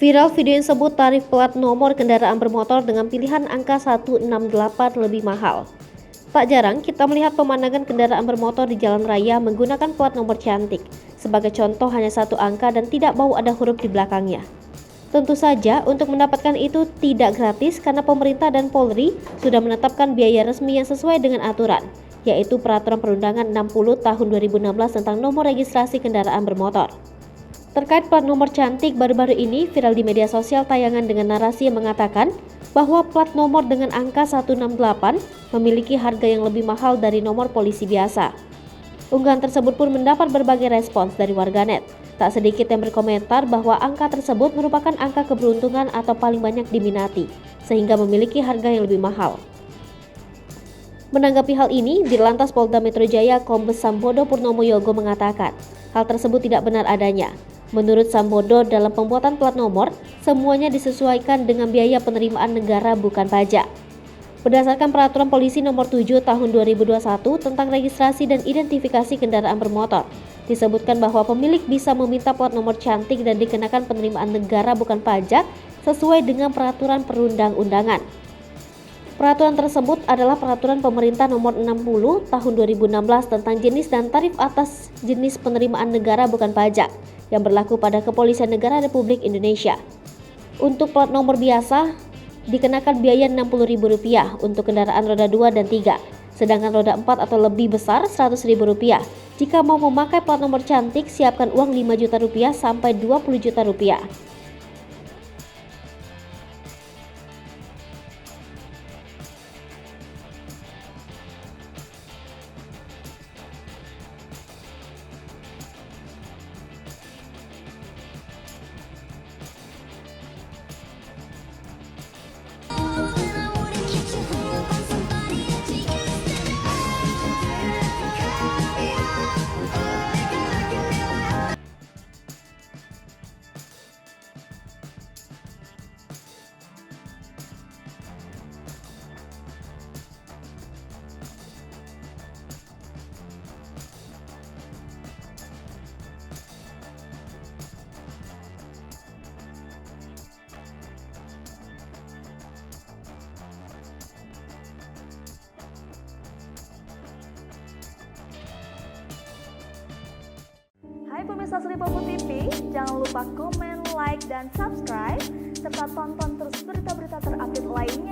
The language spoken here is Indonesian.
Viral video yang sebut tarif plat nomor kendaraan bermotor dengan pilihan angka 168 lebih mahal. Tak jarang kita melihat pemandangan kendaraan bermotor di jalan raya menggunakan plat nomor cantik. Sebagai contoh hanya satu angka dan tidak mau ada huruf di belakangnya. Tentu saja untuk mendapatkan itu tidak gratis karena pemerintah dan Polri sudah menetapkan biaya resmi yang sesuai dengan aturan, yaitu Peraturan Perundangan 60 Tahun 2016 tentang nomor registrasi kendaraan bermotor. Terkait plat nomor cantik, baru-baru ini viral di media sosial tayangan dengan narasi yang mengatakan bahwa plat nomor dengan angka 168 memiliki harga yang lebih mahal dari nomor polisi biasa. Unggahan tersebut pun mendapat berbagai respons dari warganet. Tak sedikit yang berkomentar bahwa angka tersebut merupakan angka keberuntungan atau paling banyak diminati, sehingga memiliki harga yang lebih mahal. Menanggapi hal ini, Dirlantas Polda Metro Jaya Kombes Sambodo Purnomo Yogo mengatakan, hal tersebut tidak benar adanya. Menurut Sambodo, dalam pembuatan plat nomor, semuanya disesuaikan dengan biaya penerimaan negara bukan pajak. Berdasarkan Peraturan Polisi Nomor 7 Tahun 2021 tentang registrasi dan identifikasi kendaraan bermotor, disebutkan bahwa pemilik bisa meminta plat nomor cantik dan dikenakan penerimaan negara bukan pajak sesuai dengan Peraturan Perundang-undangan. Peraturan tersebut adalah Peraturan Pemerintah Nomor 60 Tahun 2016 tentang jenis dan tarif atas jenis penerimaan negara bukan pajak yang berlaku pada Kepolisian Negara Republik Indonesia. Untuk plat nomor biasa dikenakan biaya Rp60.000 untuk kendaraan roda 2 dan 3, sedangkan roda 4 atau lebih besar Rp100.000. Jika mau memakai plat nomor cantik, siapkan uang Rp5 juta sampai Rp20 juta. Hai pemirsa Sri Popo TV, jangan lupa komen, like, dan subscribe, serta tonton terus berita-berita terupdate lainnya